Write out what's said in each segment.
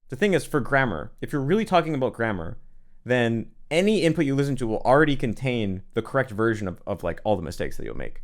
The thing is, for grammar, if you're really talking about grammar, then any input you listen to will already contain the correct version of like all the mistakes that you'll make.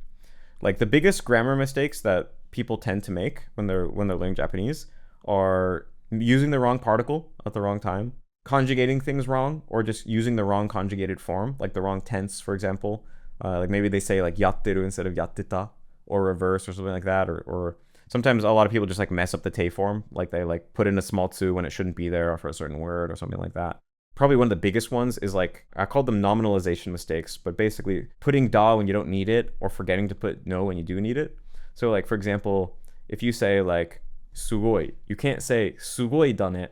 Like the biggest grammar mistakes that people tend to make when they're learning Japanese are using the wrong particle at the wrong time, conjugating things wrong, or just using the wrong conjugated form, like the wrong tense, for example. Like maybe they say like yatteru instead of yatteta, or reverse or something like that, or sometimes a lot of people just like mess up the te form, like they like put in a small tsu when it shouldn't be there for a certain word or something like that. Probably one of the biggest ones is like, I call them nominalization mistakes, but basically putting da when you don't need it or forgetting to put no when you do need it. So like, for example, if you say like sugoi, you can't say sugoi dane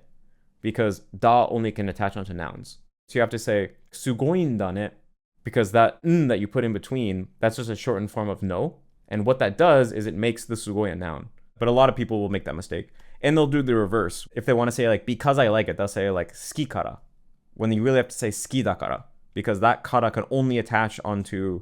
because da only can attach onto nouns. So you have to say sugoin dane because that that you put in between, that's just a shortened form of no. And what that does is it makes the sugoi a noun. But a lot of people will make that mistake. And they'll do the reverse. If they want to say like because I like it, they'll say like ski kara, when you really have to say ski dakara, because that kara can only attach onto,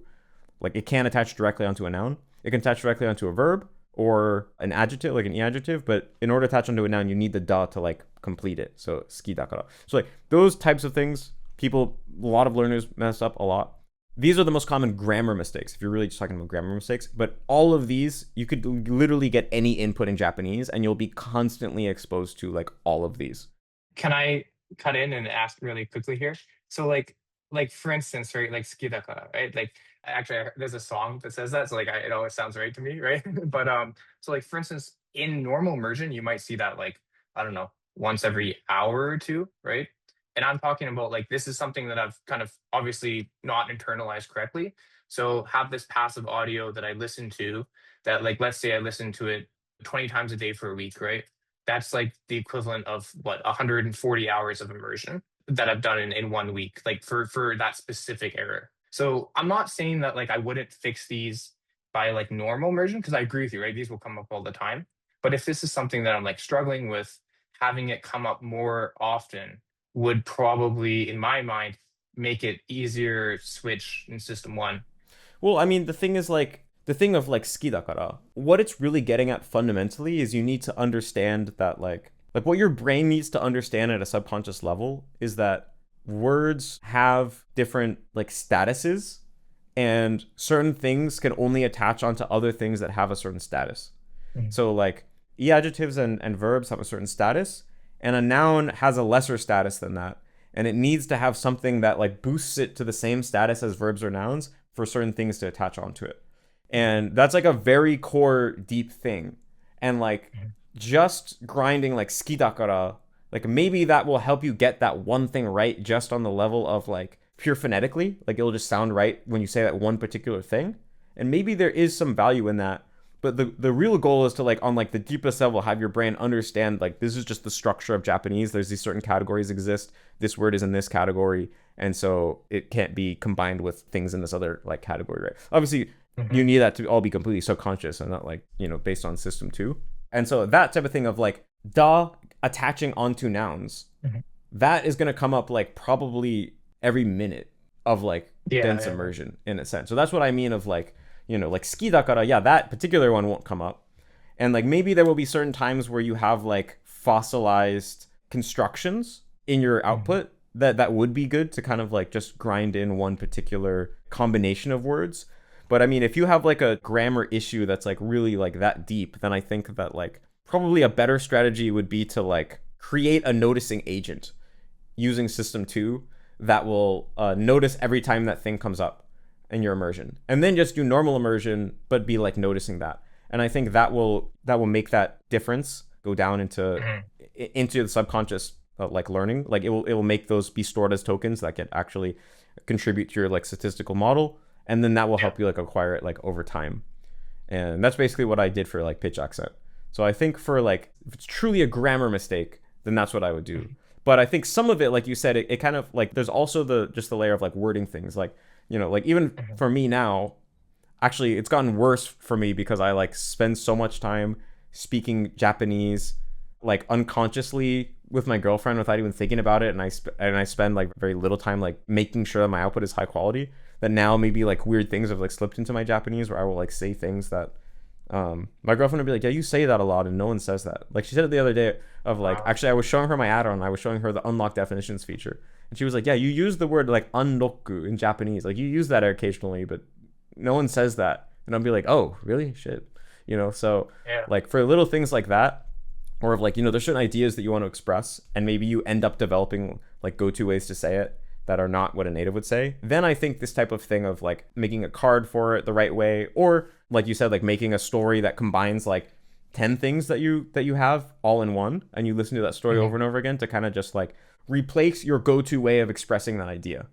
like it can't attach directly onto a noun. It can attach directly onto a verb or an adjective, like an e-adjective, but in order to attach onto a noun, you need the da to like complete it. So ski dakara. So like those types of things, a lot of learners mess up a lot. These are the most common grammar mistakes, if you're really just talking about grammar mistakes. But all of these, you could literally get any input in Japanese and you'll be constantly exposed to like all of these. Can I cut in and ask really quickly here? So like for instance, right, like "skidakara," right? Like actually, there's a song that says that, so like it always sounds right to me, right? But so like for instance, in normal immersion, you might see that like I don't know once every hour or two, right? And I'm talking about like this is something that I've kind of obviously not internalized correctly. So have this passive audio that I listen to that like let's say I listen to it 20 times a day for a week, right? That's like the equivalent of what 140 hours of immersion that I've done in 1 week, like for that specific error. So I'm not saying that like I wouldn't fix these by like normal immersion because I agree with you, right? These will come up all the time. But if this is something that I'm like struggling with, having it come up more often would probably, in my mind, make it easier switch in system one. Well, I mean, the thing is like, the thing of like ski dakara, what it's really getting at fundamentally is you need to understand that like what your brain needs to understand at a subconscious level is that words have different like statuses, and certain things can only attach onto other things that have a certain status. Mhm. So like e-adjectives and verbs have a certain status, and a noun has a lesser status than that. And it needs to have something that like boosts it to the same status as verbs or nouns for certain things to attach onto it. And that's like a very core deep thing. And like Mhm. just grinding like skidakara, like maybe that will help you get that one thing right just on the level of like pure phonetically. Like it'll just sound right when you say that one particular thing. And maybe there is some value in that. But the real goal is to like on like the deepest level have your brain understand like this is just the structure of Japanese. There's these certain categories exist. This word is in this category, and so it can't be combined with things in this other like category, right? Obviously, you Mhm. need that to all be completely subconscious and not like based on system two. And so that type of thing of like da attaching onto nouns, Mhm. that is gonna come up like probably every minute of like Yeah, dense yeah. immersion in a sense. So that's what I mean of like like ski dakara, yeah, that particular one won't come up. And like maybe there will be certain times where you have like fossilized constructions in your Mhm. output that would be good to kind of like just grind in one particular combination of words. But I mean, if you have like a grammar issue that's like really like that deep, then I think that like probably a better strategy would be to like create a noticing agent using system 2 that will notice every time that thing comes up in your immersion, and then just do normal immersion but be like noticing that. And I think that will make that difference go down Mhm. into the subconscious like learning. Like it will make those be stored as tokens that can actually contribute to your like statistical model, and then that will Yeah. help you like acquire it like over time. And that's basically what I did for like pitch accent. So I think for like if it's truly a grammar mistake, then that's what I would do. Mhm. But I think some of it, like you said, it kind of like there's also the just the layer of like wording things. Like like even Mhm. for me now, actually it's gotten worse for me because I like spend so much time speaking Japanese like unconsciously with my girlfriend without even thinking about it, and I spend like very little time like making sure that my output is high quality, that now maybe like weird things have like slipped into my Japanese where I will like say things that My girlfriend would be like, yeah, you say that a lot and no one says that. Like she said it the other day of like, Wow. actually I was showing her my add-on, I was showing her the unlock definitions feature. And she was like, yeah, you use the word like unroku in Japanese. Like you use that occasionally, but no one says that. And I'll be like, oh, really? Shit. So Yeah. like for little things like that, or of like, there's certain ideas that you want to express, and maybe you end up developing like go-to ways to say it that are not what a native would say. Then I think this type of thing of like making a card for it the right way, or like you said, like making a story that combines like 10 things that you have all in one, and you listen to that story over Hmm. and over again to kind of just like replace your go-to way of expressing that idea,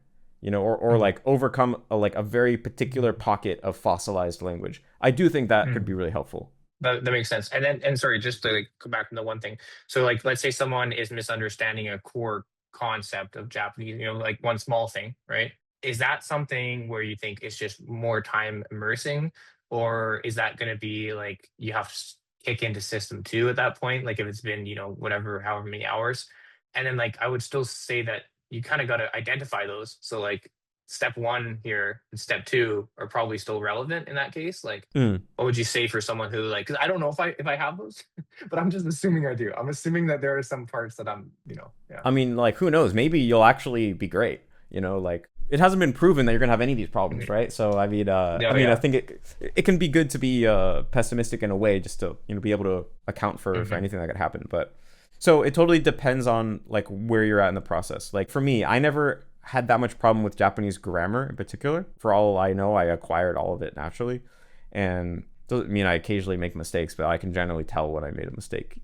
or Hmm. like overcome like a very particular pocket of fossilized language. I do think that could be Hmm. really helpful. That makes sense. And sorry, just to like go back to the one thing. So like let's say someone is misunderstanding a core concept of Japanese, like one small thing, right? Is that something where you think it's just more time immersing, or is that going to be like you have to kick into system two at that point, like if it's been, whatever, however many hours? And then like I would still say that you kind of got to identify those. So like step one here and step two are probably still relevant in that case. Like Mm. what would you say for someone who like, because I don't know if I have those, but I'm just assuming I do. I'm assuming that there are some parts that I'm, yeah. I mean, like, who knows? Maybe you'll actually be great. Like it hasn't been proven that you're gonna have any of these problems, Mhm. right? So I Yeah, mean, I yeah. think it can be good to be pessimistic in a way, just to be able to account for Hmm. anything that could happen. But so it totally depends on like where you're at in the process. Like for me, I never had that much problem with Japanese grammar in particular. For all I know, I acquired all of it naturally, and doesn't mean I occasionally make mistakes, but I can generally tell when I made a mistake.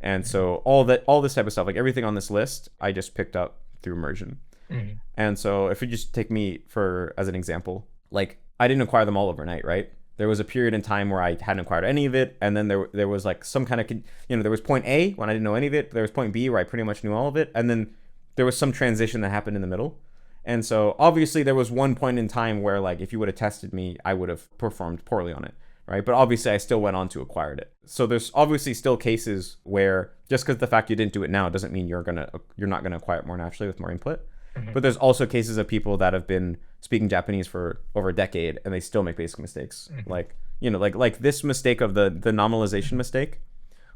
And so all this type of stuff, like everything on this list, I just picked up through immersion. Hmm. And so if you just take me for as an example, like I didn't acquire them all overnight, right? There was a period in time where I hadn't acquired any of it, and then there was like some kind of there was point A when I didn't know any of it. There was point B where I pretty much knew all of it, and then there was some transition that happened in the middle. And so obviously there was one point in time where like if you would have tested me, I would have performed poorly on it, right? But obviously I still went on to acquire it. So there's obviously still cases where just because the fact you didn't do it now doesn't mean you're not gonna acquire it more naturally with more input. Hmm. But there's also cases of people that have been speaking Japanese for over a decade and they still make basic mistakes. Hmm. Like like this mistake of the nominalization Hmm. mistake.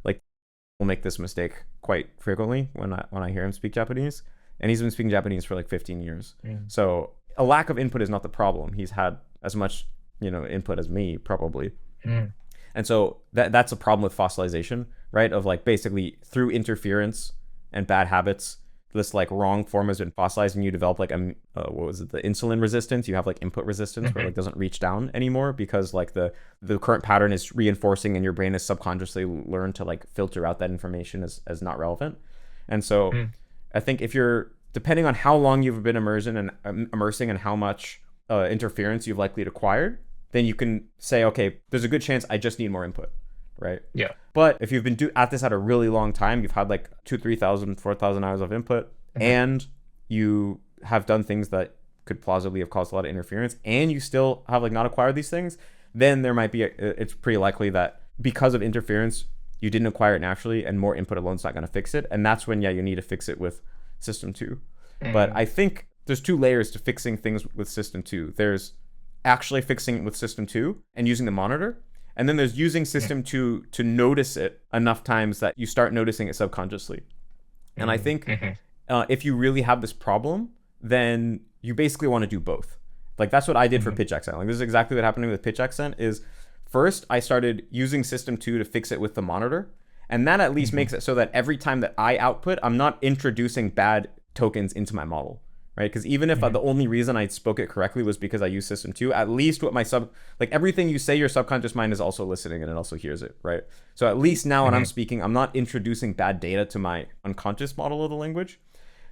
Like will make this mistake quite frequently when I hear him speak Japanese, and he's been speaking Japanese for like 15 years. Hmm. So a lack of input is not the problem. He's had as much input as me probably, Hmm. and so that's a problem with fossilization, right? Of like basically through interference and bad habits, this like wrong form has been fossilized, and you develop like what was it, the insulin resistance? You have like input resistance where it Hmm. like doesn't reach down anymore because like the current pattern is reinforcing, and your brain has subconsciously learned to like filter out that information as not relevant. And so Hmm. I think if you're depending on how long you've been immersing and how much interference you've likely acquired, then you can say, okay, there's a good chance I just need more input, right? Yeah. But if you've been at this at a really long time, you've had like 2, 3,000, 4,000 hours of input, Hmm. and you have done things that could plausibly have caused a lot of interference, and you still have like not acquired these things, then there might be it's pretty likely that because of interference, you didn't acquire it naturally, and more input alone is not going to fix it. And that's when, yeah, you need to fix it with system two. But Hmm. I think there's two layers to fixing things with system two. There's actually fixing it with system two and using the monitor, and then there's using system two to notice it enough times that you start noticing it subconsciously. And I Hmm. think Hmm. if you really have this problem, then you basically want to do both. Like that's what I did for Hmm. pitch accent. Like this is exactly what happened to me with pitch accent. Is first I started using system two to fix it with the monitor, and that at least Hmm. makes it so that every time that I output, I'm not introducing bad tokens into my model, right? Because even if Hmm. the only reason I spoke it correctly was because I used system two, at least what my like everything you say, your subconscious mind is also listening and it also hears it, right? So at least now when I'm Hmm. speaking, I'm not introducing bad data to my unconscious model of the language.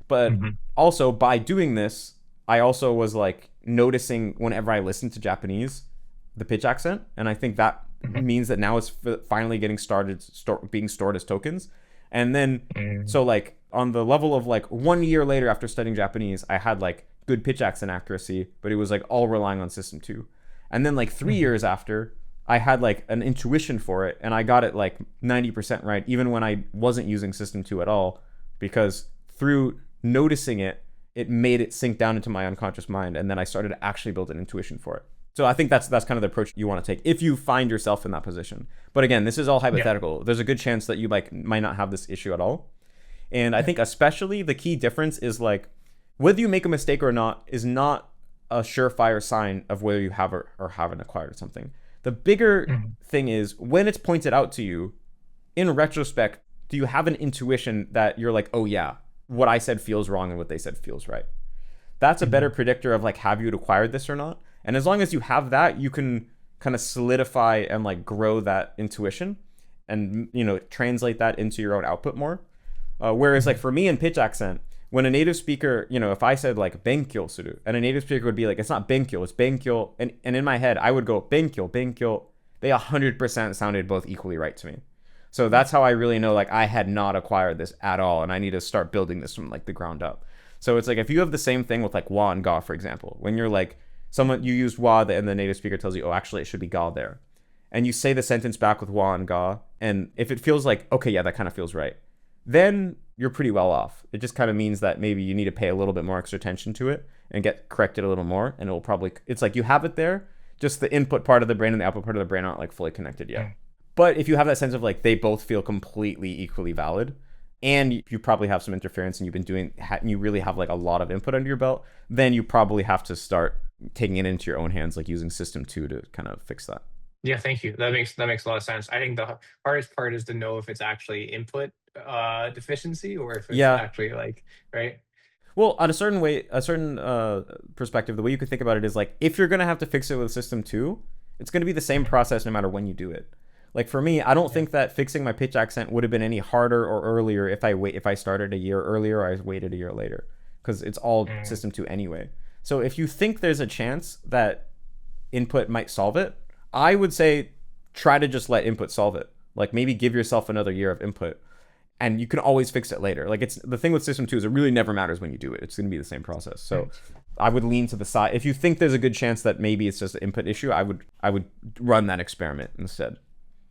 But Hmm. also by doing this, I also was like noticing whenever I listened to Japanese, the pitch accent, and I think that Hmm. means that now it's finally getting started being stored as tokens. And then Hmm. so like on the level of like 1 year later after studying Japanese, I had like good pitch accent accuracy, but it was like all relying on system two. And then like three Hmm. years after, I had like an intuition for it, and I got it like 90% right, even when I wasn't using system two at all, because through noticing it, it made it sink down into my unconscious mind, and then I started to actually build an intuition for it. So I think that's kind of the approach you want to take if you find yourself in that position. But again, this is all Yeah. hypothetical. There's a good chance that you like might not have this issue at all. And I think especially the key difference is like whether you make a mistake or not is not a surefire sign of whether you have or haven't acquired something. The bigger Mhm. thing is when it's pointed out to you, in retrospect, do you have an intuition that you're like, oh yeah, what I said feels wrong and what they said feels right? That's a better Mhm. predictor of like, have you acquired this or not? And as long as you have that, you can kind of solidify and like grow that intuition and, translate that into your own output more. Whereas like Mhm. for me in pitch accent, when a native speaker, if I said like benkyo suru, and a native speaker would be like, it's not benkyo, it's benkyo, and in my head I would go benkyo, benkyo. They 100% sounded both equally right to me. So that's how I really know like I had not acquired this at all, and I need to start building this from like the ground up. So it's like if you have the same thing with like wa and ga, for example, when you're like someone you used wa and the native speaker tells you, oh, actually it should be ga there, and you say the sentence back with wa and ga, and if it feels like okay, yeah, that kind of feels right, then you're pretty well off. It just kind of means that maybe you need to pay a little bit more extra attention to it and get corrected a little more, and it will probably it's like you have it there, just the input part of the brain and the output part of the brain aren't like fully connected yet. Mhm. But if you have that sense of like they both feel completely equally valid, and you probably have some interference and you've been doing and you really have like a lot of input under your belt, then you probably have to start taking it into your own hands, like using system 2 to kind of fix that. Yeah, thank you. That makes a lot of sense. I think the hardest part is to know if it's actually input deficiency or if it's Yeah. actually like right. Well, on a certain perspective, the way you could think about it is like if you're gonna have to fix it with system 2, it's gonna be the same Mhm. process no matter when you do it. Like for me, I don't Yeah. think that fixing my pitch accent would have been any harder or earlier if I started a year earlier or I waited a year later, because it's all Mm. system 2 anyway. So if you think there's a chance that input might solve it, I would say try to just let input solve it. Like maybe give yourself another year of input, and you can always fix it later. Like it's the thing with system 2 is it really never matters when you do it. It's going to be the same process. So Mm. I would lean to the side. If you think there's a good chance that maybe it's just an input issue, I would run that experiment instead.